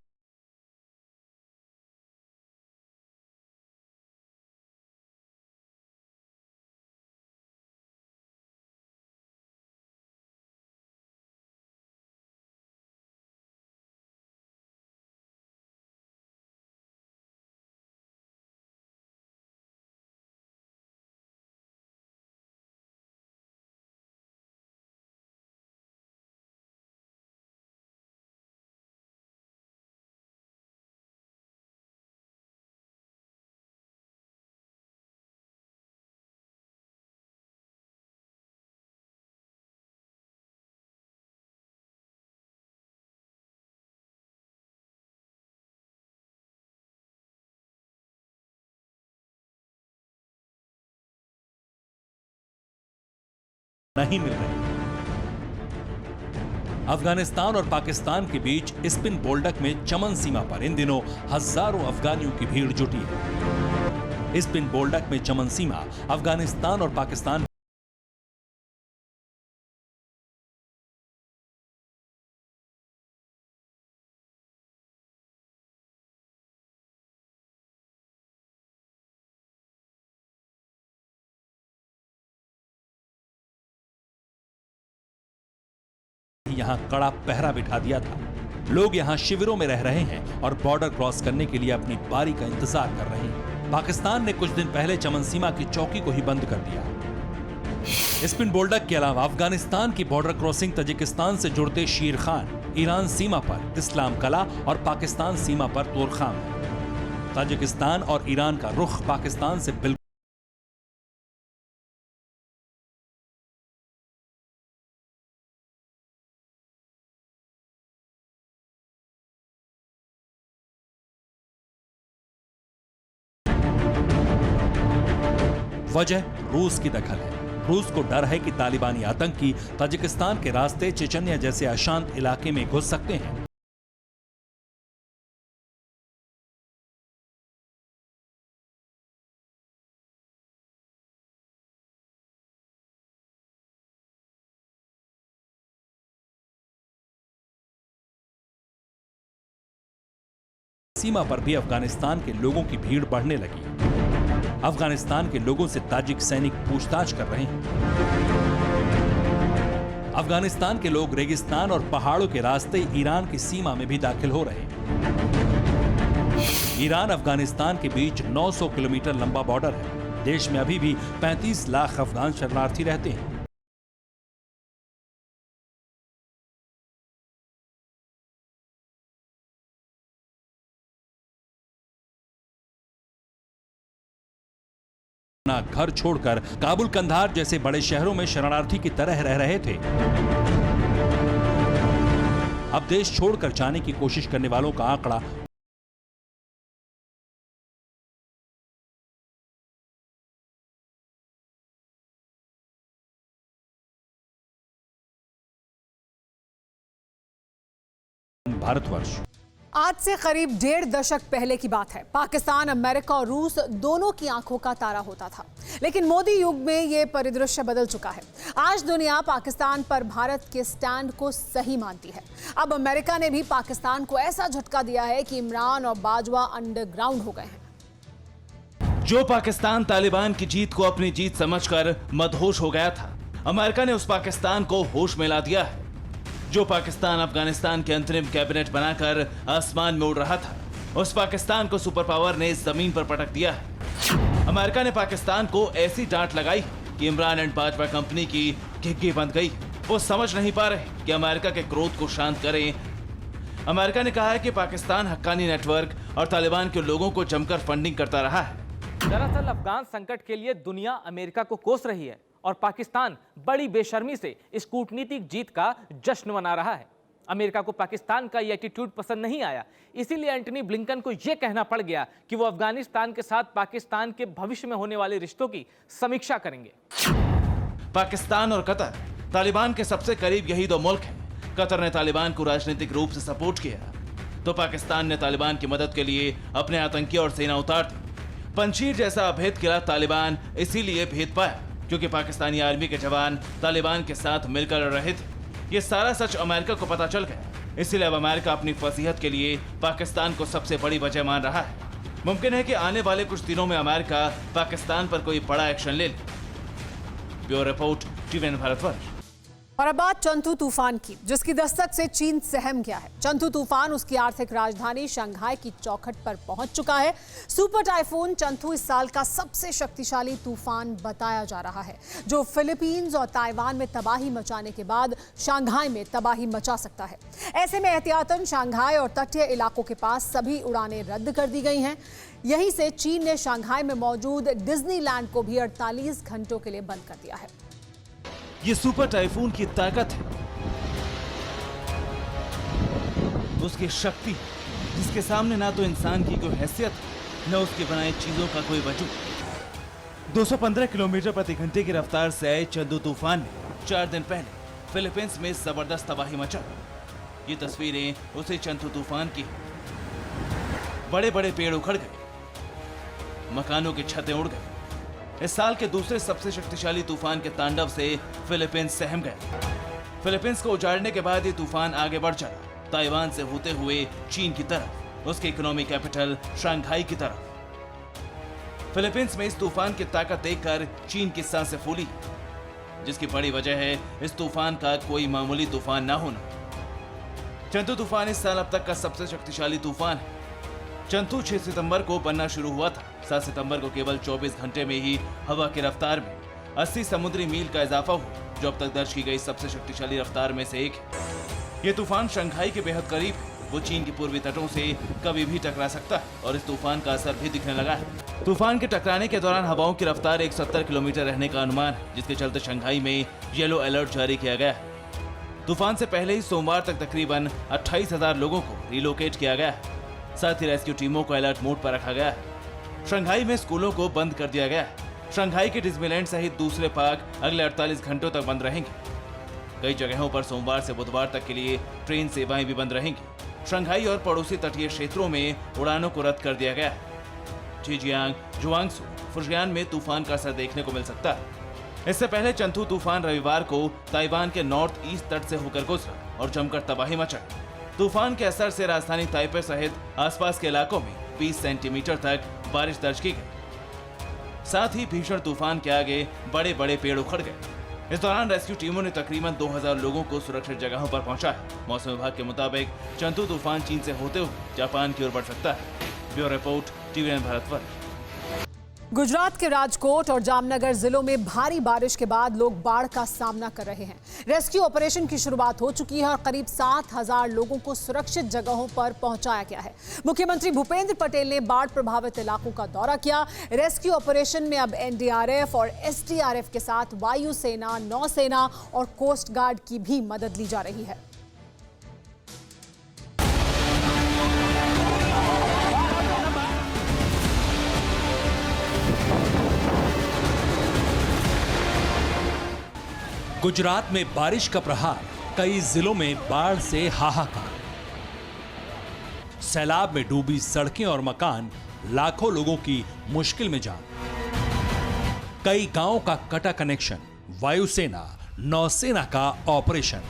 नहीं मिल रही। अफगानिस्तान और पाकिस्तान के बीच स्पिन बोल्डक में चमन सीमा पर इन दिनों हजारों अफगानियों की भीड़ जुटी है। स्पिन बोल्डक में चमन सीमा अफगानिस्तान और पाकिस्तान यहां कड़ा पहरा बिठा दिया था। लोग यहाँ शिविरों में रह रहे हैं और बॉर्डर क्रॉस करने के लिए अपनी बारी का इंतजार कर रहे हैं। पाकिस्तान ने कुछ दिन पहले चमन सीमा की चौकी को ही बंद कर दिया। स्पिन बोल्डक के अलावा अफगानिस्तान की बॉर्डर क्रॉसिंग तजिकिस्तान से जुड़ते शीर खान, ईरान सीमा पर इस्लाम कला और पाकिस्तान सीमा पर तोरखाम है। ताजिकिस्तान और ईरान का रुख पाकिस्तान से बिल्कुल वजह रूस की दखल है। रूस को डर है कि तालिबानी आतंकी ताजिकिस्तान के रास्ते चेचन्या जैसे अशांत इलाके में घुस सकते हैं। सीमा पर भी अफगानिस्तान के लोगों की भीड़ बढ़ने लगी। अफगानिस्तान के लोगों से ताजिक सैनिक पूछताछ कर रहे हैं। अफगानिस्तान के लोग रेगिस्तान और पहाड़ों के रास्ते ईरान की सीमा में भी दाखिल हो रहे हैं। ईरान अफगानिस्तान के बीच 900 किलोमीटर लंबा बॉर्डर है। देश में अभी भी 35 लाख अफगान शरणार्थी रहते हैं। घर छोड़कर काबुल, कंधार जैसे बड़े शहरों में शरणार्थी की तरह रह रहे थे। अब देश छोड़कर जाने की कोशिश करने वालों का आंकड़ा भारतवर्ष। आज से करीब 1.5 दशक पहले की बात है। पाकिस्तान, अमेरिका और रूस दोनों की आंखों का तारा होता था, लेकिन मोदी युग में यह परिदृश्य बदल चुका है। आज दुनिया पाकिस्तान पर भारत के स्टैंड को सही मानती है। अब अमेरिका ने भी पाकिस्तान को ऐसा झटका दिया है कि इमरान और बाजवा अंडरग्राउंड हो गए हैं। जो पाकिस्तान तालिबान की जीत को अपनी जीत समझकर मदहोश हो गया था, अमेरिका ने उस पाकिस्तान को होश में ला दिया है। जो पाकिस्तान अफगानिस्तान के अंतरिम कैबिनेट बनाकर आसमान में उड़ रहा था, उस पाकिस्तान को सुपर पावर ने जमीन पर पटक दिया है। अमेरिका ने पाकिस्तान को ऐसी डांट लगाई कि इमरान एंड बाजवा कंपनी की घिघी बंद गई। वो समझ नहीं पा रहे कि अमेरिका के क्रोध को शांत करें। अमेरिका ने कहा है कि पाकिस्तान हक्कानी नेटवर्क और तालिबान के लोगों को जमकर फंडिंग करता रहा है। दरअसल अफगान संकट के लिए दुनिया अमेरिका को कोस रही है और पाकिस्तान बड़ी बेशर्मी से इस कूटनीतिक जीत का जश्न मना रहा है। अमेरिका को पाकिस्तान का ये एटीट्यूड पसंद नहीं आया, इसीलिए एंटनी ब्लिंकन को यह कहना पड़ गया कि वो अफगानिस्तान के साथ पाकिस्तान के भविष्य में होने वाले रिश्तों की समीक्षा करेंगे। पाकिस्तान और कतर तालिबान के सबसे करीब यही दो मुल्क हैं। कतर ने तालिबान को राजनीतिक रूप से सपोर्ट किया, तो पाकिस्तान ने तालिबान की मदद के लिए अपने आतंकी और सेना उतार दी। पंशीर जैसा अभेद किला तालिबान इसीलिए भेद पाया क्योंकि पाकिस्तानी आर्मी के जवान तालिबान के साथ मिलकर लड़ रहे थे। ये सारा सच अमेरिका को पता चल गया, इसलिए अब अमेरिका अपनी फसीहत के लिए पाकिस्तान को सबसे बड़ी वजह मान रहा है। मुमकिन है कि आने वाले कुछ दिनों में अमेरिका पाकिस्तान पर कोई बड़ा एक्शन ले ले। Bureau report, TVN Bharatvarsh. और अब बात चंथू तूफान की, जिसकी दस्तक से चीन सहम गया है। चंथू तूफान उसकी आर्थिक राजधानी शंघाई की चौखट पर पहुंच चुका है। सुपर टाइफून चंथू इस साल का सबसे शक्तिशाली तूफान बताया जा रहा है, जो फिलीपींस और ताइवान में तबाही मचाने के बाद शंघाई में तबाही मचा सकता है। ऐसे में एहतियातन शंघाई और तटीय इलाकों के पास सभी उड़ानें रद्द कर दी गई हैं। यहीं से चीन ने शंघाई में मौजूद डिज्नीलैंड को भी 48 घंटों के लिए बंद कर दिया है। ये सुपर टाइफून की ताकत है, उसकी शक्ति, जिसके सामने ना तो इंसान की कोई हैसियत, न उसके बनाए चीजों का कोई वजूद। 215 किलोमीटर प्रति घंटे की रफ्तार से आए चंदू तूफान ने 4 दिन पहले फिलीपींस में जबरदस्त तबाही मचा। ये तस्वीरें उसी चंदू तूफान की हैं। बड़े बड़े पेड़ उखड़ गए, मकानों की छतें उड़ गई। इस साल के दूसरे सबसे शक्तिशाली तूफान के तांडव से फिलीपींस सहम गए। फिलीपींस को उजाड़ने के बाद ये तूफान आगे बढ़ चला, ताइवान से होते हुए चीन की तरफ, उसके इकोनॉमी कैपिटल शंघाई की तरफ। फिलीपींस में इस तूफान की ताकत देखकर चीन की सांसें फूली, जिसकी बड़ी वजह है इस तूफान का कोई मामूली तूफान ना होना। चंतू तूफान इस साल अब तक का सबसे शक्तिशाली तूफान है। चंतू 6 सितंबर को बनना शुरू हुआ था। 7 सितंबर को केवल 24 घंटे में ही हवा की रफ्तार में 80 समुद्री मील का इजाफा हुआ, जो अब तक दर्ज की गई सबसे शक्तिशाली रफ्तार में से एक है। ये तूफान शंघाई के बेहद करीब है। वो चीन के पूर्वी तटों से कभी भी टकरा सकता है और इस तूफान का असर भी दिखने लगा है। तूफान के टकराने के दौरान हवाओं की रफ्तार 170 किलोमीटर रहने का अनुमान है, जिसके चलते शंघाई में येलो अलर्ट जारी किया गया है। तूफान से पहले ही सोमवार तक तकरीबन 28,000 लोगों को रिलोकेट किया गया है। साथ ही रेस्क्यू टीमों को अलर्ट मोड पर रखा गया है। शंघाई में स्कूलों को बंद कर दिया गया है। शंघाई के डिज्नीलैंड सहित दूसरे पार्क अगले 48 घंटों तक बंद रहेंगे। कई जगहों पर सोमवार से बुधवार तक के लिए ट्रेन सेवाएं भी बंद रहेंगी। शंघाई और पड़ोसी तटीय क्षेत्रों में उड़ानों को रद्द कर दिया गया है। झिंजियांग, जुआंगसू, फुजियान में तूफान का असर देखने को मिल सकता है। इससे पहले चंतू तूफान रविवार को ताइवान के नॉर्थ ईस्ट तट से होकर गुजरा और जमकर तबाही मचाई। तूफान के असर से राजधानी ताइपे सहित आसपास के इलाकों में 20 सेंटीमीटर तक बारिश दर्ज की गई। साथ ही भीषण तूफान के आगे बड़े बड़े पेड़ उखड़ गए। इस दौरान रेस्क्यू टीमों ने तकरीबन 2000 लोगों को सुरक्षित जगहों पर पहुंचाया। मौसम विभाग के मुताबिक चंतू तूफान चीन से होते हुए जापान की ओर बढ़ सकता है। Bureau report, TVN Bharatvarsh. Gujarat के राजकोट और जामनगर जिलों में भारी बारिश के बाद लोग बाढ़ का सामना कर रहे हैं। रेस्क्यू ऑपरेशन की शुरुआत हो चुकी है और करीब 7000 लोगों को सुरक्षित जगहों पर पहुंचाया गया है। मुख्यमंत्री भूपेंद्र पटेल ने बाढ़ प्रभावित इलाकों का दौरा किया। रेस्क्यू ऑपरेशन में अब NDRF और SDRF के साथ वायुसेना, नौसेना और कोस्ट गार्ड की भी मदद ली जा रही है। गुजरात में बारिश का प्रहार, कई जिलों में बाढ़ से हाहाकार। सैलाब में डूबी सड़कें और मकान, लाखों लोगों की मुश्किल में जान। कई गांवों का कटा कनेक्शन, वायुसेना, नौसेना का ऑपरेशन।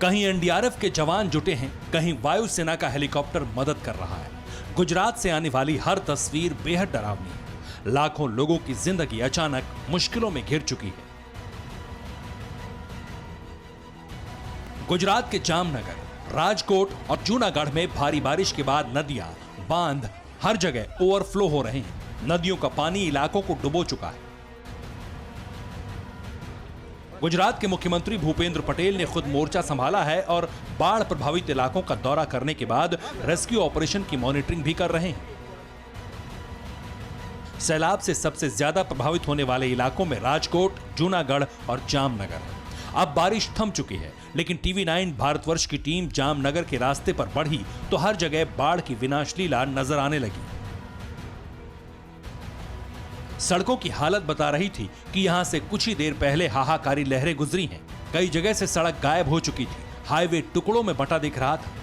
कहीं NDRF के जवान जुटे हैं, कहीं वायुसेना का हेलीकॉप्टर मदद कर रहा है। गुजरात से आने वाली हर तस्वीर बेहद डरावनी है। लाखों लोगों की जिंदगी अचानक मुश्किलों में घिर चुकी है। गुजरात के जामनगर, राजकोट और जूनागढ़ में भारी बारिश के बाद नदियां, बांध हर जगह ओवरफ्लो हो रहे हैं। नदियों का पानी इलाकों को डुबो चुका है। गुजरात के मुख्यमंत्री भूपेंद्र पटेल ने खुद मोर्चा संभाला है और बाढ़ प्रभावित इलाकों का दौरा करने के बाद रेस्क्यू ऑपरेशन की मॉनिटरिंग भी कर रहे हैं। सैलाब से सबसे ज्यादा प्रभावित होने वाले इलाकों में राजकोट, जूनागढ़ और जामनगर है। अब बारिश थम चुकी है, लेकिन TV9 भारतवर्ष की टीम जामनगर के रास्ते पर बढ़ी तो हर जगह बाढ़ की विनाश लीला नजर आने लगी। सड़कों की हालत बता रही थी कि यहां से कुछ ही देर पहले हाहाकारी लहरें गुजरी हैं। कई जगह से सड़क गायब हो चुकी थी। हाईवे टुकड़ों में बंटा दिख रहा था।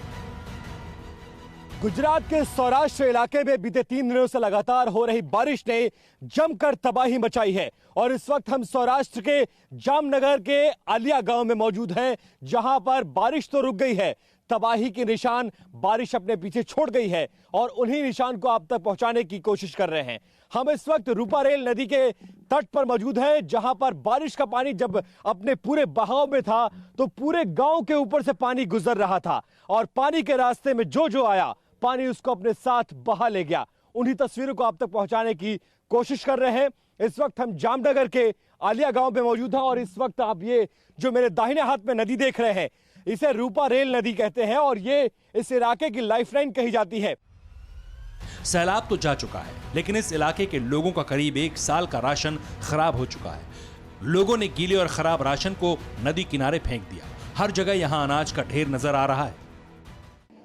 गुजरात के सौराष्ट्र इलाके में बीते 3 दिनों से लगातार हो रही बारिश ने जमकर तबाही मचाई है और इस वक्त हम सौराष्ट्र के जामनगर के आलिया गांव में मौजूद हैं, जहां पर बारिश तो रुक गई है, तबाही के निशान बारिश अपने पीछे छोड़ गई है और उन्हीं निशान को आप तक पहुंचाने की कोशिश कर रहे हैं। हम इस वक्त रूपारेल नदी के तट पर मौजूद हैं, जहां पर बारिश का पानी जब अपने पूरे बहाव में था तो पूरे गांव के ऊपर से पानी गुजर रहा था और पानी के रास्ते में जो जो आया पानी उसको अपने साथ बहा ले गया। उन्हीं तस्वीरों को आप तक पहुंचाने की कोशिश कर रहे हैं। इस वक्त हम जामनगर के आलिया गांव में मौजूद हैं और इस वक्त आप ये जो मेरे दाहिने हाथ में नदी देख रहे हैं, इसे रूपारेल नदी कहते हैं और ये इस इलाके की लाइफलाइन कही जाती है। सैलाब तो जा चुका है, लेकिन इस इलाके के लोगों का करीब 1 साल का राशन खराब हो चुका है। लोगों ने गीले और खराब राशन को नदी किनारे फेंक दिया। हर जगह यहां अनाज का ढेर नजर आ रहा है।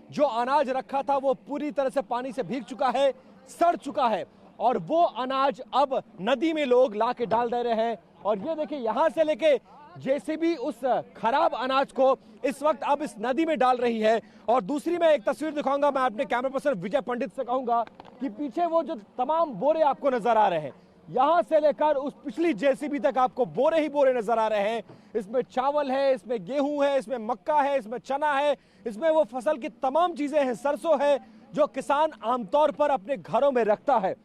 जो अनाज रखा था वो पूरी तरह से पानी से भीग चुका है, सड़ चुका है और वो अनाज अब नदी में लोग ला के डाल दे रहे हैं। और ये देखिए, यहां से लेके जेसीबी उस खराब अनाज को इस वक्त अब इस नदी में डाल रही है। और दूसरी मैं एक तस्वीर दिखाऊंगा, मैं अपने कैमरा पर्सन विजय पंडित से कहूंगा कि पीछे वो जो तमाम बोरे आपको नजर आ रहे हैं, यहां से लेकर उस पिछली जेसीबी तक आपको बोरे ही बोरे नजर आ रहे हैं। इसमें चावल है, इसमें गेहूं है, इसमें मक्का है, इसमें चना है, इसमें वो फसल की तमाम चीजें हैं, सरसों है, जो किसान आमतौर पर अपने घरों में रखता है।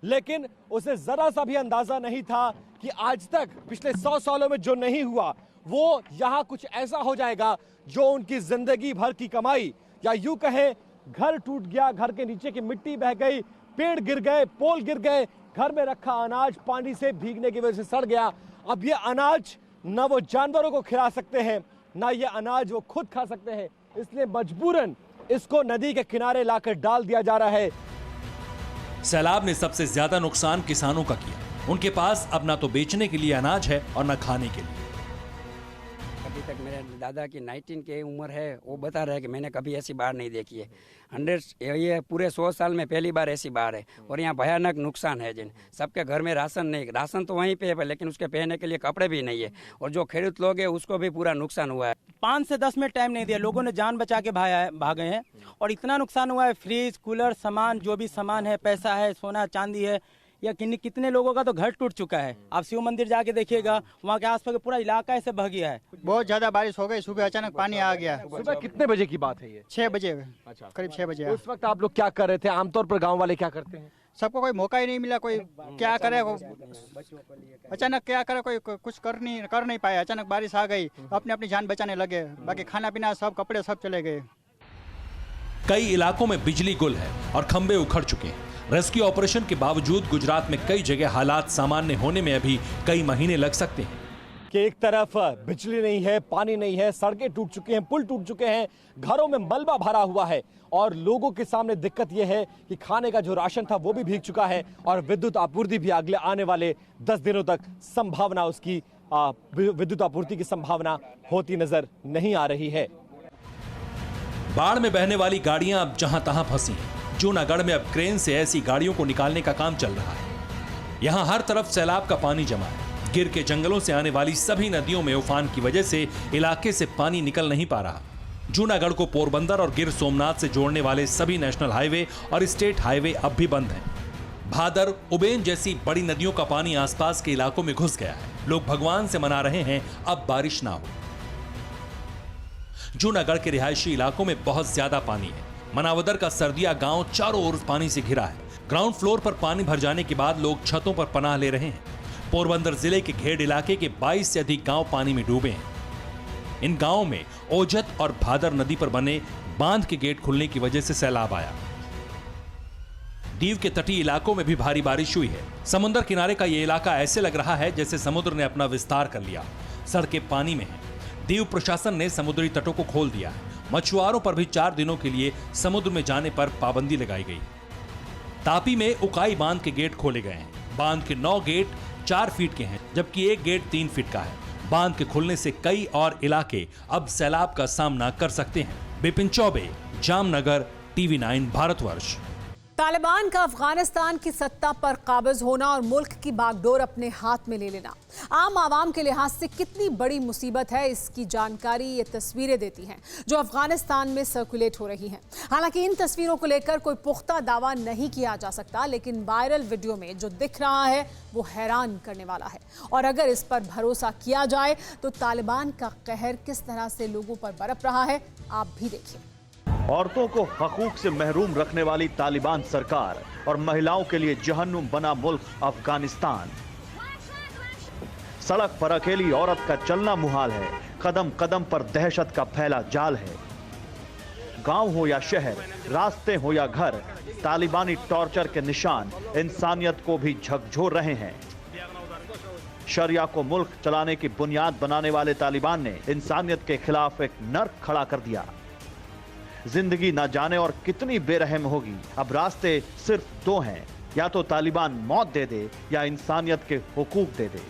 लेकिन उसे जरा सा भी अंदाजा नहीं था कि आज तक पिछले 100 सालों में जो नहीं हुआ वो यहाँ कुछ ऐसा हो जाएगा जो उनकी जिंदगी भर की कमाई, या यूं कहें घर टूट गया, घर के नीचे की मिट्टी बह गई, पेड़ गिर गए, पोल गिर गए, घर में रखा अनाज पानी से भीगने की वजह से सड़ गया। अब ये अनाज ना वो जानवरों को खिला सकते हैं, ना ये अनाज वो खुद खा सकते हैं, इसलिए मजबूरन इसको नदी के किनारे लाकर डाल दिया जा रहा है। सैलाब ने सबसे ज्यादा नुकसान किसानों का किया। उनके पास अब ना तो बेचने के लिए अनाज है और ना खाने के लिए। अभी तक मेरे दादा की 19 की उम्र है, वो बता रहे हैं कि मैंने कभी ऐसी बाढ़ नहीं देखी है। 100 ये पूरे 100 साल में पहली बार ऐसी बाढ़ है और यहाँ भयानक नुकसान है। जिन सबके घर में राशन नहीं, राशन तो वहीं पे है लेकिन उसके पहनने के लिए कपड़े भी नहीं है, और जो खेडूत लोग हैं उसको भी पूरा नुकसान हुआ है। 5 से 10 मिनट टाइम नहीं दिया, लोगों ने जान बचा के भागे हैं और इतना नुकसान हुआ है। फ्रिज, कूलर, सामान, जो भी सामान है, पैसा है, सोना चांदी है, या कितने लोगों का तो घर टूट चुका है। आप शिव मंदिर जाके देखिएगा, वहाँ के आसपास पूरा इलाका ऐसे बह गया है। बहुत ज्यादा बारिश हो गई, सुबह अचानक पानी आ गया। सुबह कितने बजे की बात है ये? 6 बजे। अच्छा, करीब 6 बजे। उस वक्त आप लोग क्या कर रहे थे? आमतौर पर गांव वाले क्या करते हैं? सबको कोई मौका ही नहीं मिला, कोई क्या करे, अचानक क्या करे, कोई कुछ कर नहीं पाया। अचानक बारिश आ गई, अपनी अपनी जान बचाने लगे, बाकी खाना पीना सब, कपड़े सब चले गए। कई इलाकों में बिजली गुल है और खंभे उखड़ चुके हैं। रेस्क्यू ऑपरेशन के बावजूद गुजरात में कई जगह हालात सामान्य होने में अभी कई महीने लग सकते हैं। कि एक तरफ बिजली नहीं है, पानी नहीं है, सड़कें टूट चुकी हैं, पुल टूट चुके हैं, घरों में मलबा भरा हुआ है, और लोगों के सामने दिक्कत यह है कि खाने का जो राशन था वो भी भीग चुका है, और विद्युत आपूर्ति भी अगले आने वाले 10 दिनों तक संभावना उसकी विद्युत आपूर्ति की संभावना होती नजर नहीं आ रही है। बाढ़ में बहने वाली गाड़ियां अब जहां तहां फंसी हैं। जूनागढ़ में अब क्रेन से ऐसी गाड़ियों को निकालने का काम चल रहा है। यहां हर तरफ सैलाब का पानी जमा है। गिर के जंगलों से आने वाली सभी नदियों में उफान की वजह से इलाके से पानी निकल नहीं पा रहा। जूनागढ़ को पोरबंदर और गिर सोमनाथ से जोड़ने वाले सभी नेशनल हाईवे और स्टेट हाईवे अब भी बंद हैं। भादर, उबेन जैसी बड़ी नदियों का पानी आसपास के इलाकों में घुस गया है। लोग भगवान से मना रहे हैं अब बारिश ना हो। जूनागढ़ के रिहायशी इलाकों में बहुत ज्यादा पानी है। मनावदर का सरदिया गांव चारों ओर पानी से घिरा है। ग्राउंड फ्लोर पर पानी भर जाने के बाद लोग छतों पर पनाह ले रहे हैं। पोरबंदर जिले के घेड़ इलाके के 22 से अधिक गांव पानी में डूबे हैं। इन गांवों में ओजत और भादर नदी पर बने बांध के गेट खुलने की वजह से सैलाब आया। दीव के तटीय इलाकों में भी भारी बारिश हुई है। समुद्र किनारे का यह इलाका ऐसे लग रहा है जैसे समुद्र ने अपना विस्तार कर लिया। सड़कें पानी में हैं। दीव प्रशासन ने समुद्री तटों को खोल दिया है। मछुआरों पर भी 4 दिनों के लिए समुद्र में जाने पर पाबंदी लगाई गई। तापी में उकाई बांध के गेट खोले गए हैं। बांध के 9 गेट 4 फीट के हैं, जबकि एक गेट 3 फीट का है। बांध के खुलने से कई और इलाके अब सैलाब का सामना कर सकते हैं। बिपिन चौबे, जामनगर, TV9 भारतवर्ष। तालिबान का अफगानिस्तान की सत्ता पर काबिज होना और मुल्क की बागडोर अपने हाथ में ले लेना आम आवाम के लिहाज से कितनी बड़ी मुसीबत है, इसकी जानकारी ये तस्वीरें देती हैं जो अफगानिस्तान में सर्कुलेट हो रही हैं। हालांकि इन तस्वीरों को लेकर कोई पुख्ता दावा नहीं किया जा सकता, लेकिन वायरल वीडियो में जो दिख रहा है वो हैरान करने वाला है। और अगर इस पर भरोसा किया जाए तो तालिबान का कहर किस तरह से लोगों पर बरप रहा है, आप भी देखिए। औरतों को हकूक से महरूम रखने वाली तालिबान सरकार और महिलाओं के लिए जहन्नुम बना मुल्क अफगानिस्तान। सड़क पर अकेली औरत का चलना मुहाल है। कदम कदम पर दहशत का फैला जाल है। गांव हो या शहर, रास्ते हो या घर, तालिबानी टॉर्चर के निशान इंसानियत को भी झकझोर रहे हैं। शरिया को मुल्क चलाने की बुनियाद बनाने वाले तालिबान ने इंसानियत के खिलाफ एक नर्क खड़ा कर दिया। जिंदगी ना जाने और कितनी बेरहम होगी। अब रास्ते सिर्फ 2 हैं, या तो तालिबान मौत दे दे या इंसानियत के हुकूक दे दे।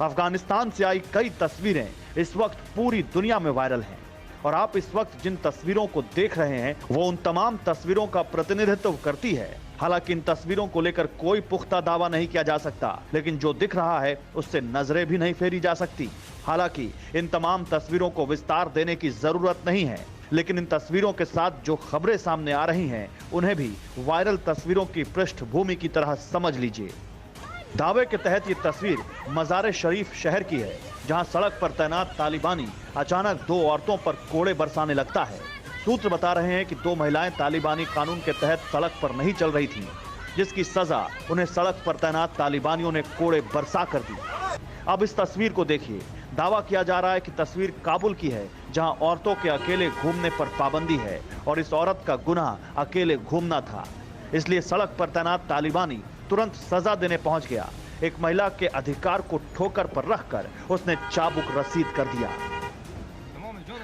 अफगानिस्तान से आई कई तस्वीरें इस वक्त पूरी दुनिया में वायरल हैं, और आप इस वक्त जिन तस्वीरों को देख रहे हैं वो उन तमाम तस्वीरों का प्रतिनिधित्व करती है। हालांकि इन तस्वीरों को लेकर कोई पुख्ता दावा नहीं किया जा सकता, लेकिन जो दिख रहा है उससे नजरें भी नहीं फेरी जा सकती। हालांकि इन तमाम तस्वीरों को विस्तार देने की जरूरत नहीं है, लेकिन इन तस्वीरों के साथ जो खबरें सामने आ रही हैं उन्हें भी वायरल तस्वीरों की पृष्ठभूमि की तरह समझ लीजिए। दावे के तहत ये तस्वीर मज़ार शरीफ शहर की है, जहां सड़क पर तैनात तालिबानी अचानक 2 औरतों पर कोड़े बरसाने लगता है। सूत्र बता रहे हैं कि 2 महिलाएं तालिबानी कानून के तहत सड़क पर नहीं चल रही थीं, जिसकी सजा उन्हें सड़क पर तैनात तालिबानियों ने कोड़े बरसा कर दी। अब इस तस्वीर को देखिए। दावा किया जा रहा है कि तस्वीर काबुल की है, जहां औरतों के अकेले घूमने पर पाबंदी है और इस औरत का गुनाह अकेले घूमना था। इसलिए सड़क पर तैनात तालिबानी तुरंत सजा देने पहुंच गया। एक महिला के अधिकार को ठोकर पर रखकर उसने चाबुक रसीद कर दिया।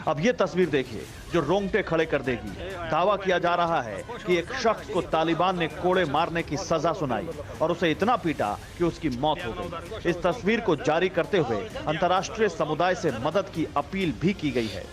अब ये तस्वीर देखिए जो रोंगटे खड़े कर देगी। दावा किया जा रहा है कि एक शख्स को तालिबान ने कोड़े मारने की सजा सुनाई और उसे इतना पीटा कि उसकी मौत हो गई। इस तस्वीर को जारी करते हुए अंतर्राष्ट्रीय समुदाय से मदद की अपील भी की गई है।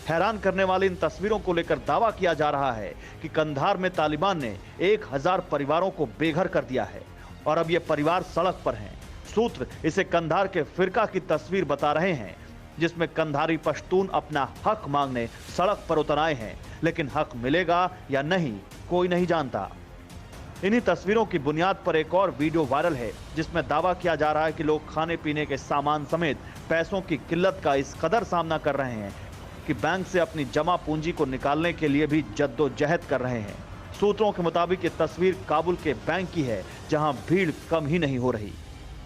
हैरान करने वाली इन तस्वीरों को लेकर दावा किया जा रहा है कि कंधार में तालिबान ने 1000 परिवारों को बेघर कर दिया है और अब ये परिवार सड़क पर हैं। सूत्र इसे कंधार के फिरका की तस्वीर बता रहे हैं, जिसमें कंधारी पश्तून अपना हक मांगने सड़क पर उतर आए हैं, लेकिन हक मिलेगा या नहीं कोई नहीं जानता। इन्हीं तस्वीरों की बुनियाद पर एक और वीडियो वायरल है, जिसमें दावा किया जा रहा है कि लोग खाने पीने के सामान समेत पैसों की किल्लत का इस कदर सामना कर रहे हैं कि बैंक से अपनी जमा पूंजी को निकालने के लिए भी जद्दोजहद कर रहे हैं। सूत्रों के मुताबिक ये तस्वीर काबुल के बैंक की है, जहां भीड़ कम ही नहीं हो रही।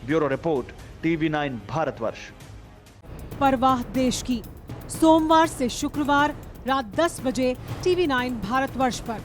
Bureau report, TV9 Bharatvarsh. परवाह देश की, सोमवार से शुक्रवार रात 10 बजे TV9 भारतवर्ष पर।